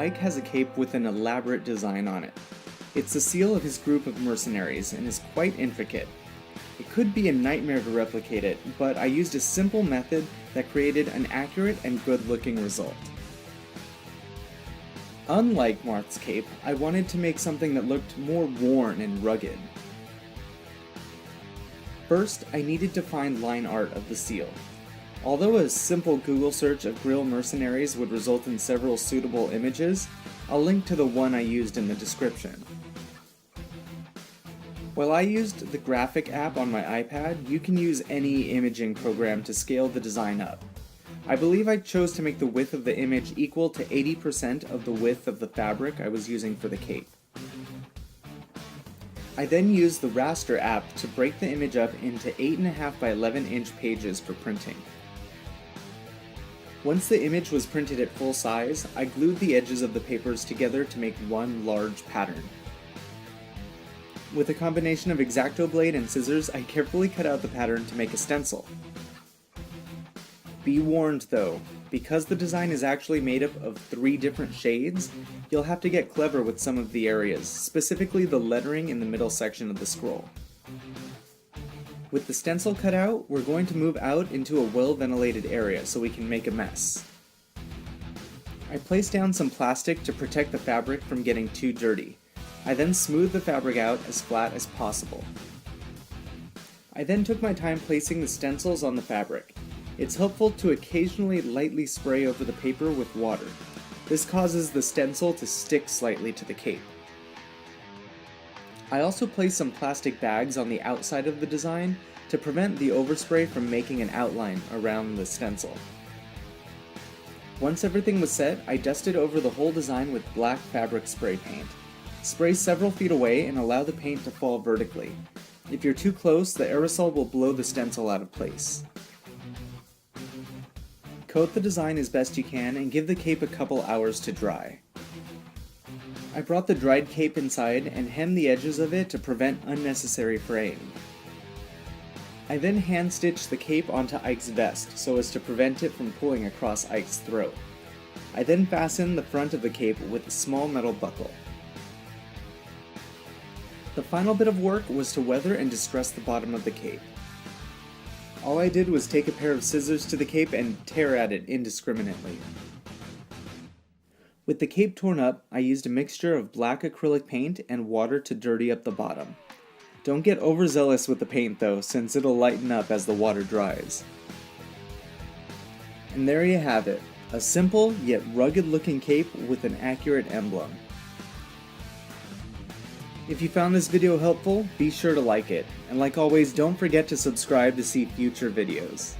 Ike has a cape with an elaborate design on it. It's the seal of his group of mercenaries and is quite intricate. It could be a nightmare to replicate it, but I used a simple method that created an accurate and good-looking result. Unlike Marth's cape, I wanted to make something that looked more worn and rugged. First, I needed to find line art of the seal. Although a simple Google search of Grill mercenaries would result in several suitable images, I'll link to the one I used in the description. While I used the graphic app on my iPad, you can use any imaging program to scale the design up. I believe I chose to make the width of the image equal to 80% of the width of the fabric I was using for the cape. I then used the raster app to break the image up into 8.5 by 11 inch pages for printing. Once the image was printed at full size, I glued the edges of the papers together to make one large pattern. With a combination of X-Acto blade and scissors, I carefully cut out the pattern to make a stencil. Be warned though, because the design is actually made up of 3 different shades, you'll have to get clever with some of the areas, specifically the lettering in the middle section of the scroll. With the stencil cut out, we're going to move out into a well-ventilated area so we can make a mess. I placed down some plastic to protect the fabric from getting too dirty. I then smoothed the fabric out as flat as possible. I then took my time placing the stencils on the fabric. It's helpful to occasionally lightly spray over the paper with water. This causes the stencil to stick slightly to the cape. I also placed some plastic bags on the outside of the design to prevent the overspray from making an outline around the stencil. Once everything was set, I dusted over the whole design with black fabric spray paint. Spray several feet away and allow the paint to fall vertically. If you're too close, the aerosol will blow the stencil out of place. Coat the design as best you can and give the cape a couple hours to dry. I brought the dried cape inside and hemmed the edges of it to prevent unnecessary fraying. I then hand-stitched the cape onto Ike's vest so as to prevent it from pulling across Ike's throat. I then fastened the front of the cape with a small metal buckle. The final bit of work was to weather and distress the bottom of the cape. All I did was take a pair of scissors to the cape and tear at it indiscriminately. With the cape torn up, I used a mixture of black acrylic paint and water to dirty up the bottom. Don't get overzealous with the paint though, since it'll lighten up as the water dries. And there you have it, a simple yet rugged looking cape with an accurate emblem. If you found this video helpful, be sure to like it, and like always, don't forget to subscribe to see future videos.